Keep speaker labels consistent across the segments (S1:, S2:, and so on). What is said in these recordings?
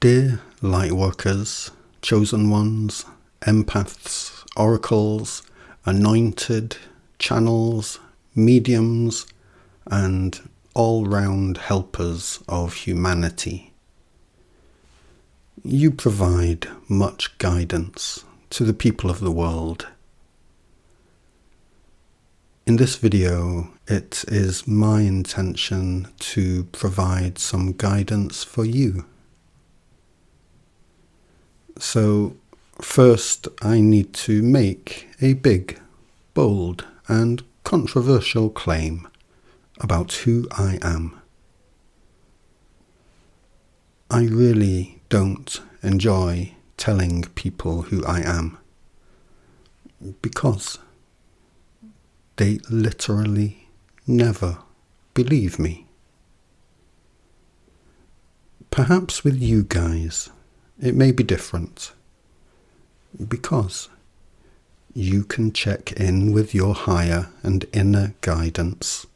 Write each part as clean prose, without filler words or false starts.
S1: Dear Lightworkers, chosen ones, empaths, oracles, anointed, channels, mediums, and all-round helpers of humanity. You provide much guidance to the people of the world. In this video, it is my intention to provide some guidance for you. So, first I need to make a big, bold, and controversial claim about who I am. I really don't enjoy telling people who I am, because they literally never believe me. Perhaps with you guys, it may be different, because you can check in with your higher and inner guidance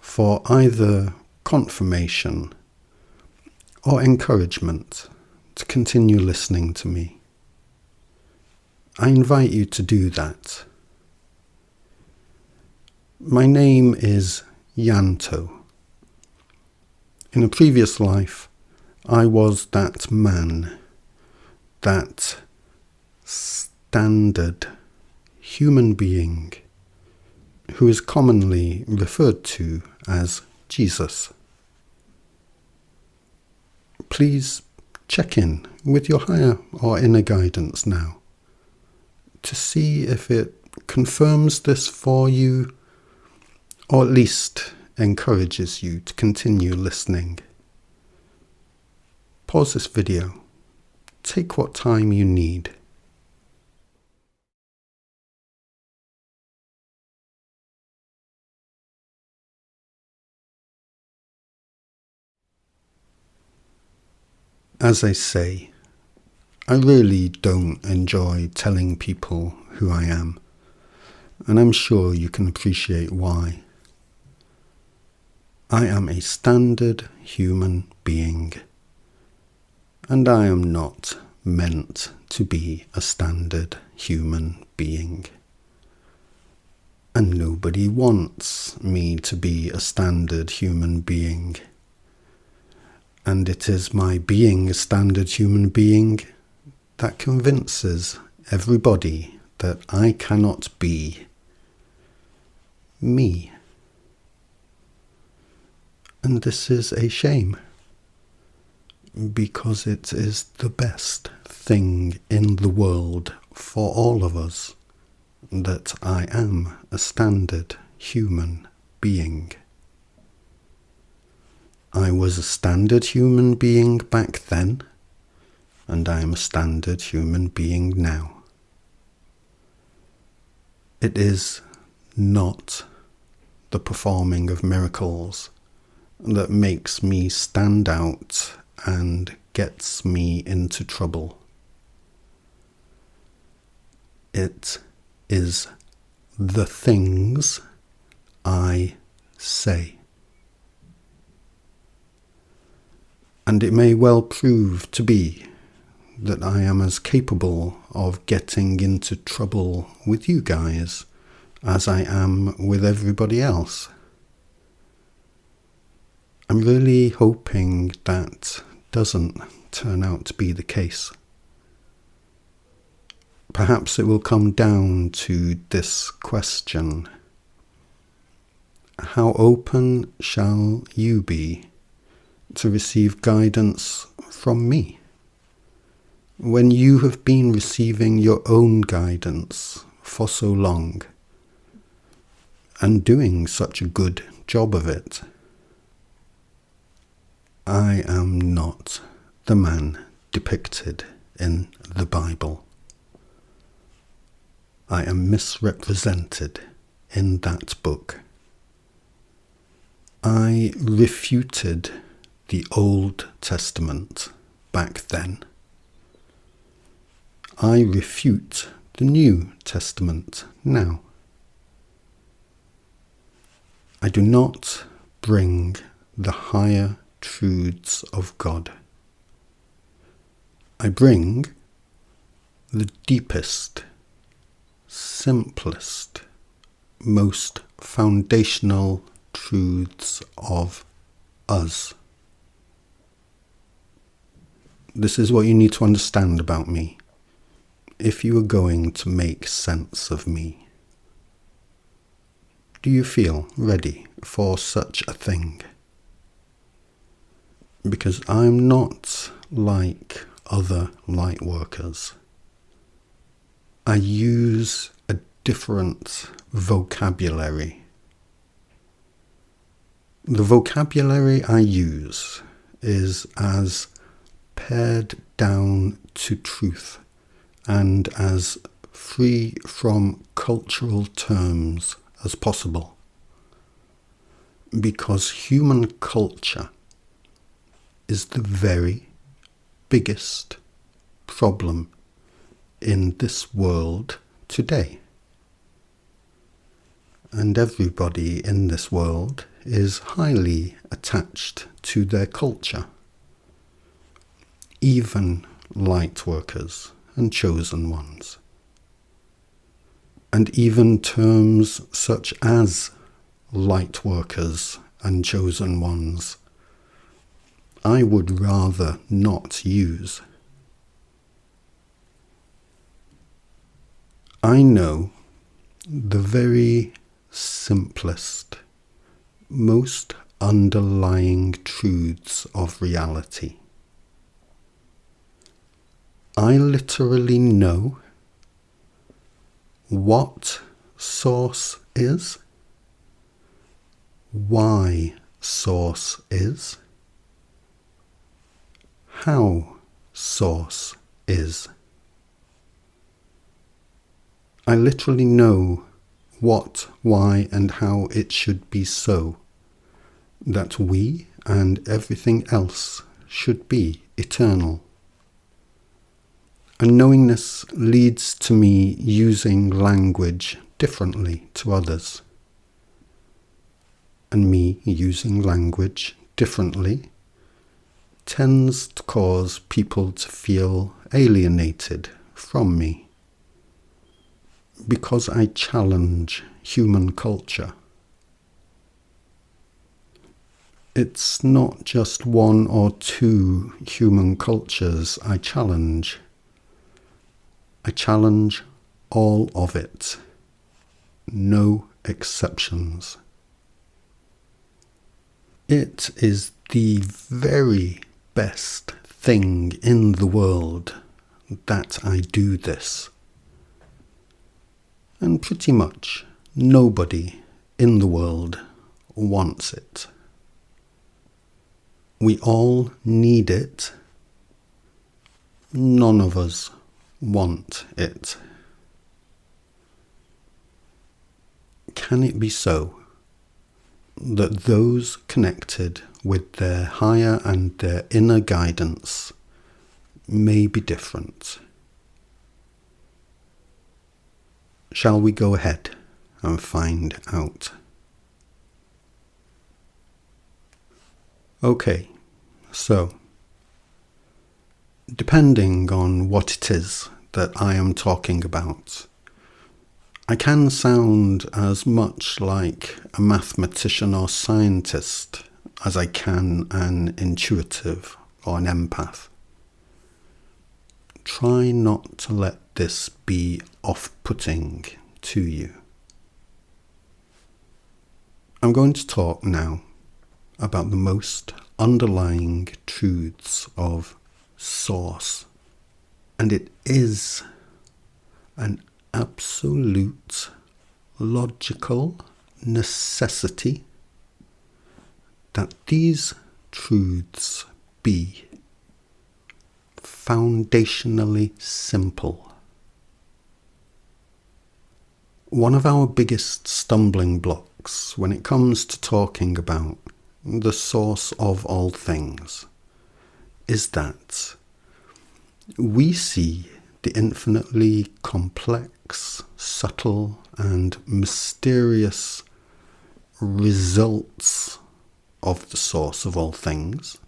S1: for either confirmation or encouragement to continue listening to me. I invite you to do that. My name is Yanto. In a previous life, I was that man, that standard human being who is commonly referred to as Jesus. Please check in with your higher or inner guidance now to see if it confirms this for you, or at least encourages you to continue listening. Pause this video. Take what time you need. As I say, I really don't enjoy telling people who I am, and I'm sure you can appreciate why. I am a standard human being, and I am not meant to be a standard human being. And nobody wants me to be a standard human being. And it is my being a standard human being that convinces everybody that I cannot be me. And this is a shame, because it is the best thing in the world for all of us that I am a standard human being. I was a standard human being back then, and I am a standard human being now. It is not the performing of miracles that makes me stand out and gets me into trouble. It is the things I say. And it may well prove to be that I am as capable of getting into trouble with you guys as I am with everybody else. I'm really hoping that doesn't turn out to be the case. Perhaps it will come down to this question: how open shall you be to receive guidance from me, when you have been receiving your own guidance for so long, and doing such a good job of it? I am not the man depicted in the Bible. I am misrepresented in that book. I refuted the Old Testament back then. I refute the New Testament now. I do not bring the higher truths of God. I bring the deepest, simplest, most foundational truths of us. This is what you need to understand about me if you are going to make sense of me. Do you feel ready for such a thing? Because I'm not like other light workers. I use a different vocabulary. The vocabulary I use is as pared down to truth and as free from cultural terms as possible. Because human culture is the very biggest problem in this world today. And everybody in this world is highly attached to their culture. Even light workers and chosen ones. And even terms such as light workers and chosen ones I would rather not use. I know the very simplest, most underlying truths of reality. I literally know what source is, why source is, how source is. I literally know what, why, and how it should be so, that we and everything else should be eternal. And knowingness leads to me using language differently to others. And me using language differently tends to cause people to feel alienated from me. Because I challenge human culture. It's not just one or two human cultures I challenge. I challenge all of it. No exceptions. It is the very best thing in the world that I do this. And pretty much nobody in the world wants it. We all need it. None of us want it. Can it be so that those connected with their higher and their inner guidance may be different? Shall we go ahead and find out? Okay, so depending on what it is that I am talking about, I can sound as much like a mathematician or scientist as I can an intuitive or an empath. Try not to let this be off-putting to you. I'm going to talk now about the most underlying truths of Source. And it is an absolute logical necessity that these truths be foundationally simple. One of our biggest stumbling blocks when it comes to talking about the source of all things is that we see the infinitely complex, subtle, and mysterious results of the source of all things,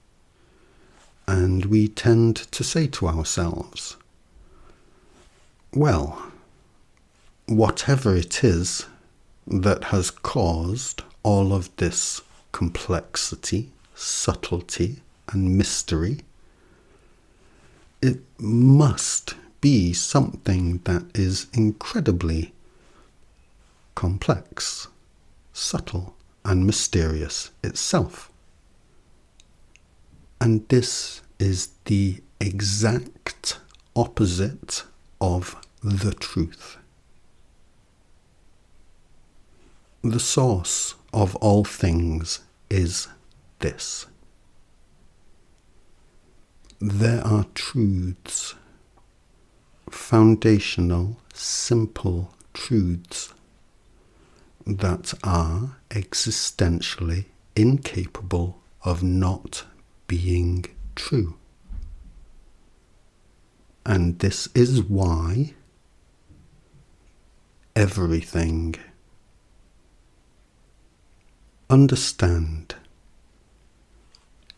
S1: And we tend to say to ourselves, well, whatever it is that has caused all of this complexity, subtlety, and mystery, it must be something that is incredibly complex, subtle, and mysterious itself. And this is the exact opposite of the truth. The source of all things is this. There are truths, foundational, simple truths that are existentially incapable of not being true. And this is why everything. Understand,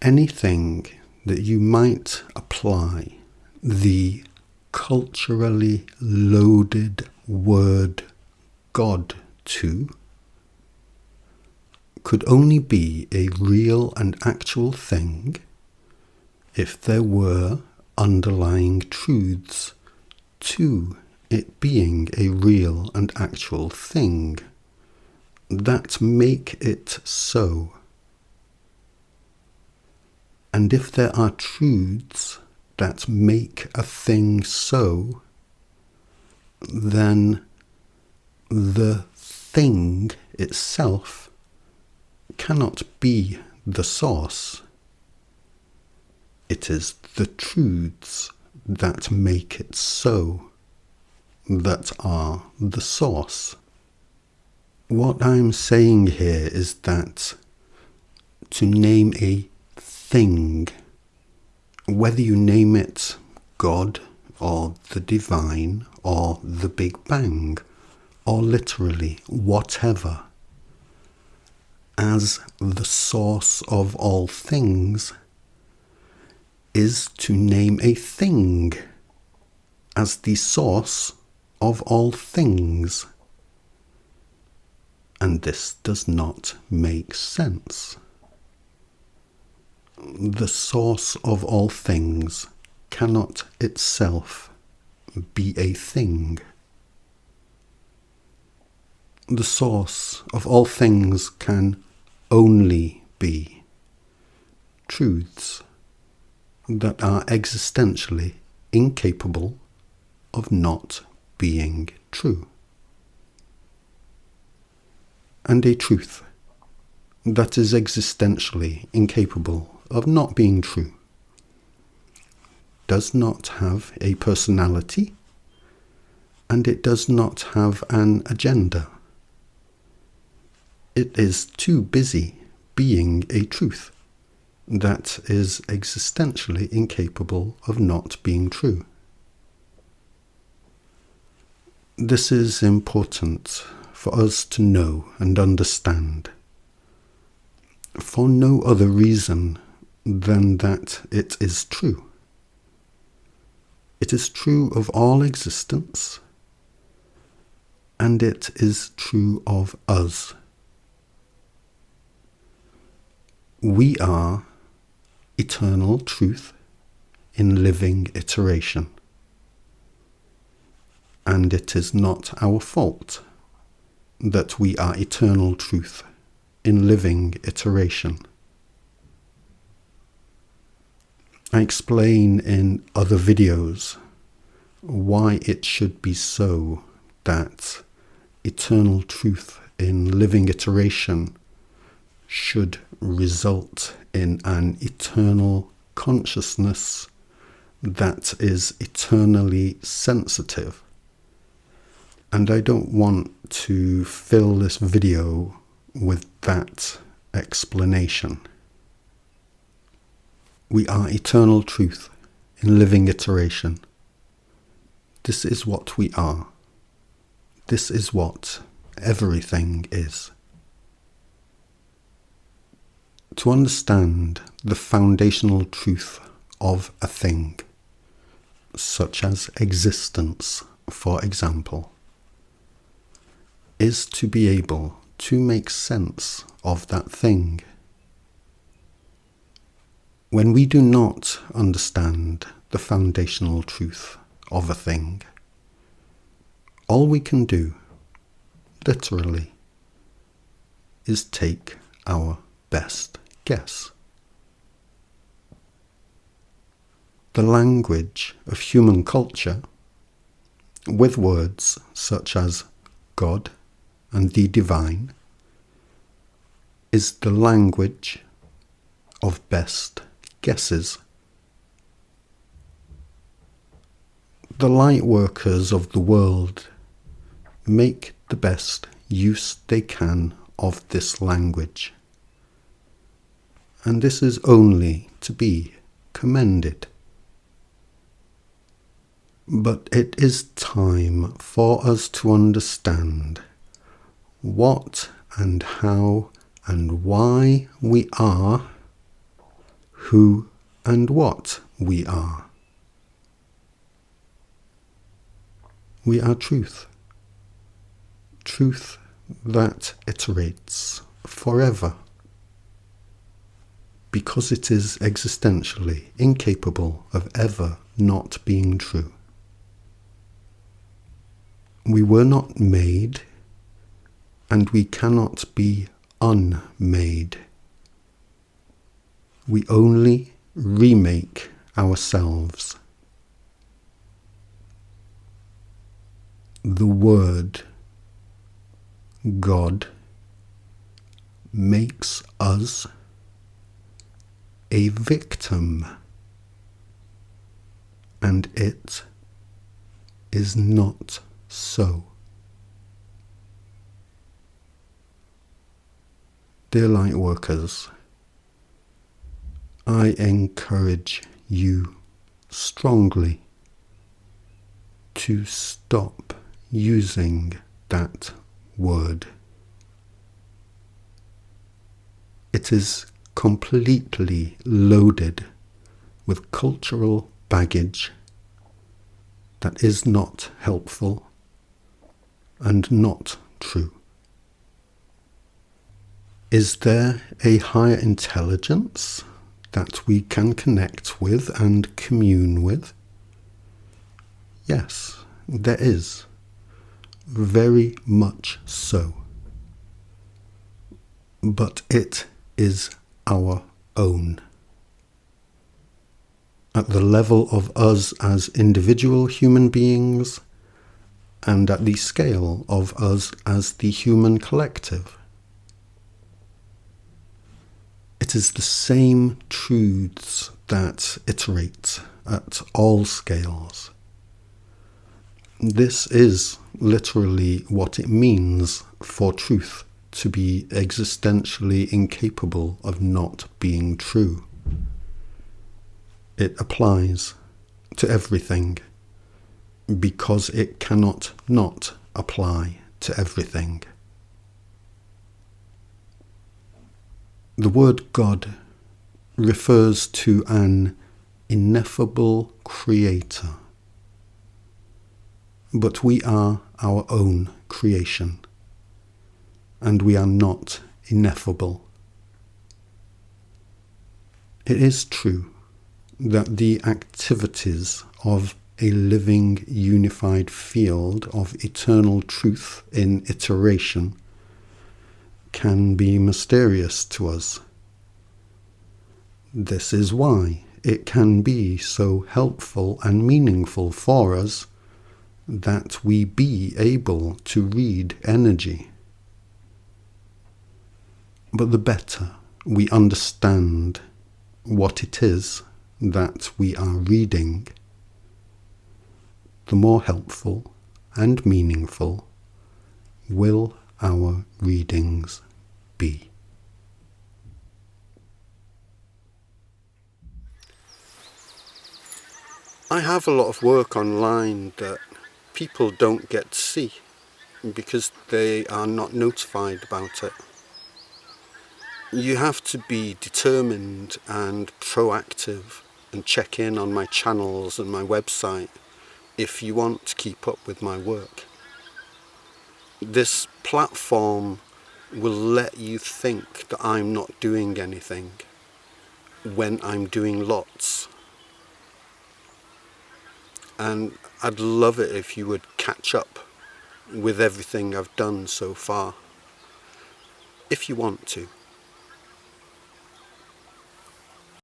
S1: anything that you might apply the culturally loaded word God to could only be a real and actual thing if there were underlying truths to it being a real and actual thing that make it so. And if there are truths that make a thing so, then the thing itself cannot be the source. It is the truths that make it so that are the source. What I'm saying here is that to name a thing, whether you name it God or the divine or the Big Bang or literally whatever, as the source of all things, is to name a thing as the source of all things. And this does not make sense. The source of all things cannot itself be a thing. The source of all things can only be truths that are existentially incapable of not being true. And a truth that is existentially incapable of not being true does not have a personality, and it does not have an agenda. It is too busy being a truth that is existentially incapable of not being true. This is important for us to know and understand, for no other reason than that it is true. It is true of all existence, and it is true of us. We are eternal truth in living iteration, and it is not our fault that we are eternal truth in living iteration. I explain in other videos why it should be so that eternal truth in living iteration should result in an eternal consciousness that is eternally sensitive. And I don't want to fill this video with that explanation. We are eternal truth in living iteration. This is what we are. This is what everything is. To understand the foundational truth of a thing, such as existence, for example, is to be able to make sense of that thing. When we do not understand the foundational truth of a thing, all we can do, literally, is take our best guess. The language of human culture, with words such as God and the divine, is the language of best guesses. The Lightworkers of the world make the best use they can of this language, and this is only to be commended. But it is time for us to understand what and how and why we are, who and what we are. We are truth. Truth that iterates forever, because it is existentially incapable of ever not being true. We were not made, and we cannot be unmade. We only remake ourselves. The word God makes us a victim, and it is not so. Dear Lightworkers, I encourage you strongly to stop using that word. It is completely loaded with cultural baggage that is not helpful and not true. Is there a higher intelligence that we can connect with and commune with? Yes, there is. Very much so. But it is our own. At the level of us as individual human beings, and at the scale of us as the human collective. It is the same truths that iterate at all scales. This is literally what it means for truth to be existentially incapable of not being true. It applies to everything because it cannot not apply to everything. The word God refers to an ineffable creator, but we are our own creation, and we are not ineffable. It is true that the activities of a living unified field of eternal truth in iteration can be mysterious to us. This is why it can be so helpful and meaningful for us that we be able to read energy. But the better we understand what it is that we are reading, the more helpful and meaningful will our readings be. I have a lot of work online that people don't get to see because they are not notified about it. You have to be determined and proactive and check in on my channels and my website if you want to keep up with my work. This platform will let you think that I'm not doing anything when I'm doing lots. And I'd love it if you would catch up with everything I've done so far, if you want to.